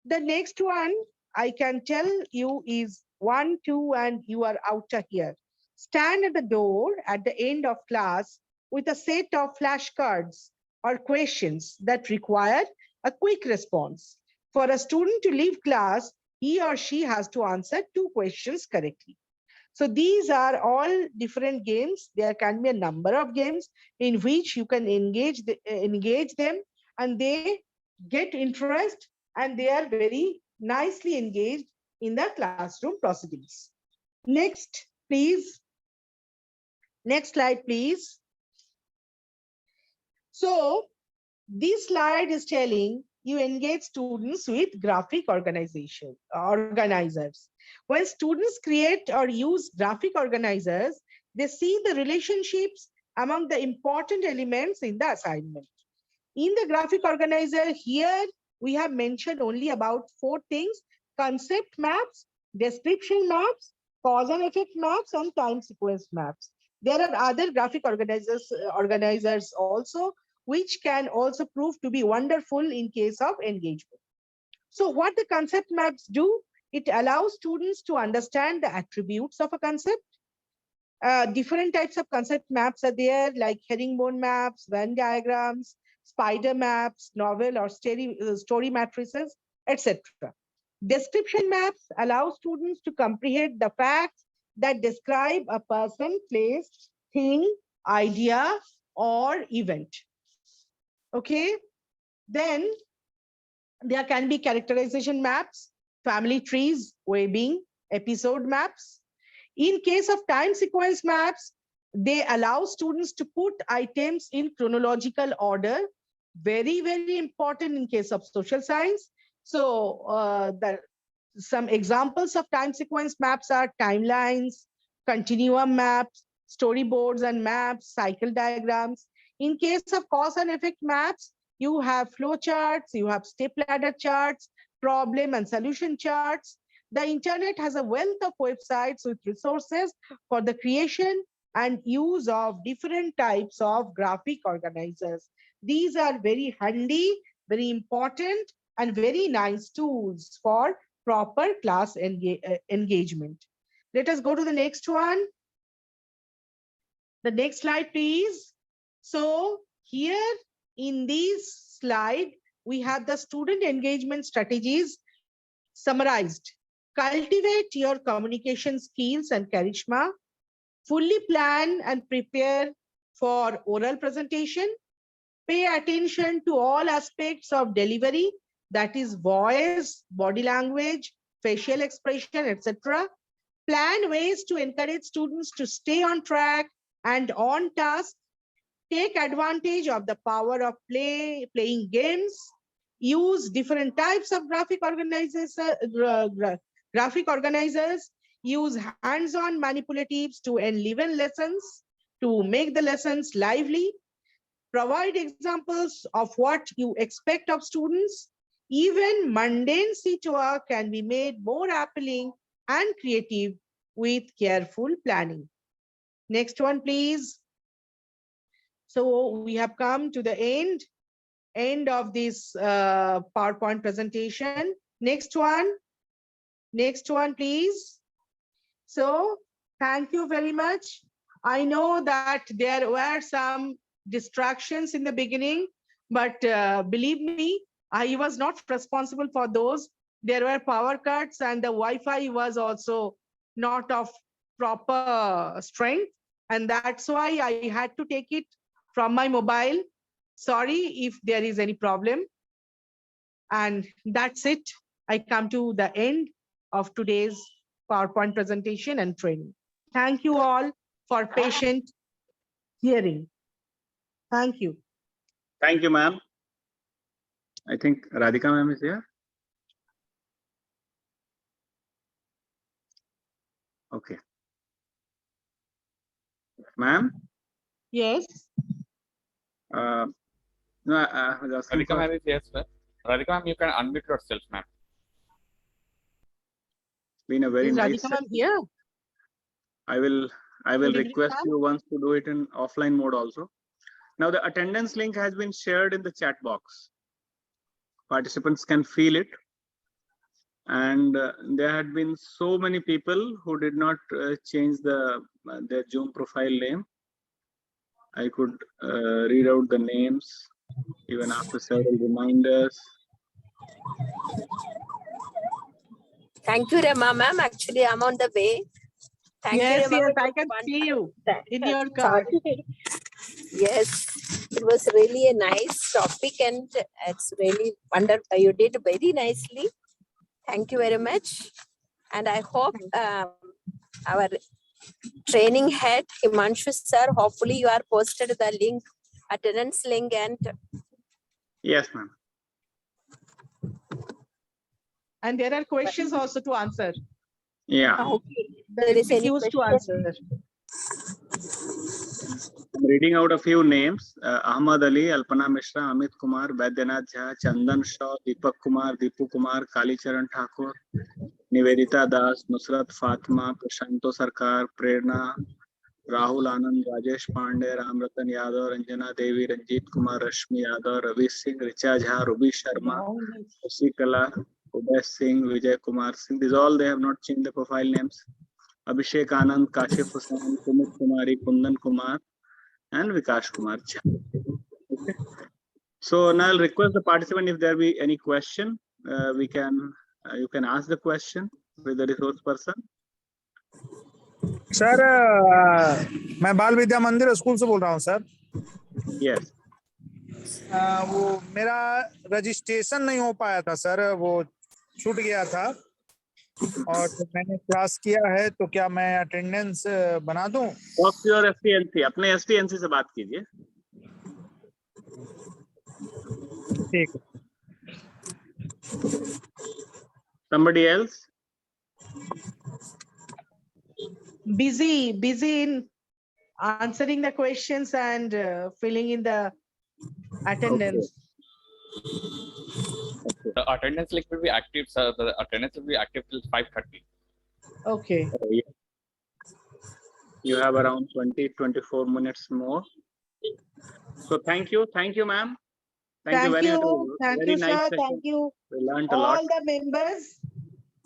The next one I can tell you is 1, 2, and you are out here. Stand at the door at the end of class with a set of flashcards or questions that require a quick response. For a student to leave class, he or she has to answer 2 questions correctly. So these are all different games. There can be a number of games in which you can engage them, and they get interest and they are very nicely engaged in the classroom proceedings. Next, please. Next slide, please. So this slide is telling you engage students with graphic organizers. When students create or use graphic organizers, they see the relationships among the important elements in the assignment. In the graphic organizer here, we have mentioned only about 4 things: concept maps, description maps, cause and effect maps, and time sequence maps. There are other graphic organizers also, which can also prove to be wonderful in case of engagement. So what the concept maps do, It allows students to understand the attributes of a concept. Different types of concept maps are there, like herringbone maps, Venn diagrams, spider maps, novel or story matrices, etc. Description maps allow students to comprehend the facts that describe a person, place, thing, idea, or event. Okay, then there can be characterization maps, family trees, webbing, episode maps. In case of time sequence maps, they allow students to put items in chronological order. Very, very important in case of social science. So some examples of time sequence maps are timelines, continuum maps, storyboards and maps, cycle diagrams. In case of cause and effect maps, you have flow charts, you have step ladder charts, problem and solution charts. The internet has a wealth of websites with resources for the creation and use of different types of graphic organizers. These are very handy, very important, and very nice tools for proper class engagement. Let us go to the next one. The next slide, please. So here in this slide, we have the student engagement strategies summarized. Cultivate your communication skills and charisma. Fully plan and prepare for oral presentation. Pay attention to all aspects of delivery, that is voice, body language, facial expression, etc. Plan ways to encourage students to stay on track and on task. Take advantage of the power of playing games. Use different types of graphic organizers. Use hands-on manipulatives to enliven lessons, to make the lessons lively. Provide examples of what you expect of students. Even mundane seat work can be made more appealing and creative with careful planning. Next one, please. So we have come to the end of this PowerPoint presentation. Next one, please. So thank you very much. I know that there were some distractions in the beginning, but believe me, I was not responsible for those. There were power cuts and the Wi-Fi was also not of proper strength. And that's why I had to take it from my mobile. Sorry if there is any problem. And that's it. I come to the end of today's PowerPoint presentation and training. Thank you all for patient hearing. Thank you. Thank you, ma'am. I think Radhika ma'am is here. Okay. Ma'am? Yes. No, I was asking Radhika ma'am is yes, sir. Radhika ma'am, you can unmute yourself, ma'am. Been a very Is nice. Radhika ma'am here? I will Good evening, request ma'am. you once to do it in offline mode also. Now the attendance link has been shared in the chat box. Participants can feel it. And there had been so many people who did not change their Zoom profile name. I could read out the names even after several reminders. Thank you, Rama ma'am. Actually, I'm on the way. Thank you, Rama. Yes, I can see you in your car. Yes, it was really a nice topic and it's really wonderful. You did very nicely. Thank you very much. And I hope our training head, Himanshu sir, hopefully you are posted the link, attendance link and... Yes, ma'am. And there are questions also to answer. Yeah. Okay. There is any to answer. I'm reading out a few names. Ahmad Ali, Alpana Mishra, Amit Kumar, Vaidyanath Jha, Chandan Shaw, Deepak Kumar, Deepu Kumar, Kali Charan Thakur, Nivedita Das, Nusrat Fatima, Prashanto Sarkar, Prerna, Rahul Anand, Rajesh Pandey, Ramratan Yadav, Ranjana Devi, Ranjit Kumar, Rashmi Yadav, Ravi Singh, Richa Jha, Ruby Sharma, Shashi Kala, Uday Singh, Vijay Kumar Singh. These all they have not changed the profile names. Abhishek Anand, Kashif Hussain, Sumit Kumari, Kundan Kumar, and Vikash Kumar Jha. Okay. So now I'll request the participant if there be any question, you can ask the question with the resource person. Sir मैं बाल विद्या मंदिर school से बोल रहा हूँ sir. Yes. वो मेरा registration नहीं हो पाया था सर, वो छूट गया था और तो मैंने क्लास किया है, तो क्या मैं अटेंडेंस बना दूं? Talk to your STNC. अपने STNC से बात कीजिए. ठीक. Somebody else? Busy in answering the questions and filling in the attendance. Okay. The attendance link will be active, sir. The attendance will be active till 5:30. Okay. You have around 20-24 minutes more. So thank you, ma'am. Thank you very much. Thank Very you, nice sir. session. Thank you We learned a lot. all the members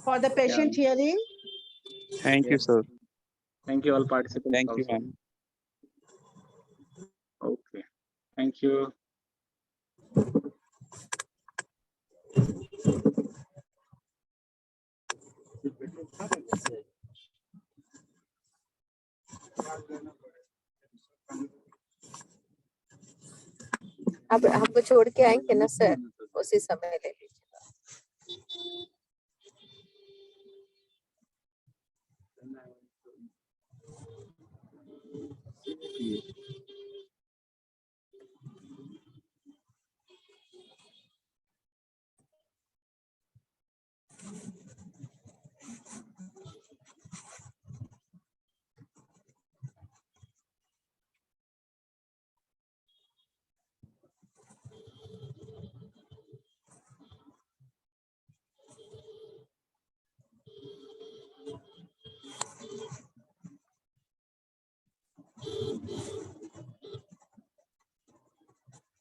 for the patient hearing. Thank you, Yes. sir. Thank you all participants. Thank you, also. ma'am. Okay. Thank you. अब हमको छोड़ के आएंगे ना sir, उसी समय ले लीजिए.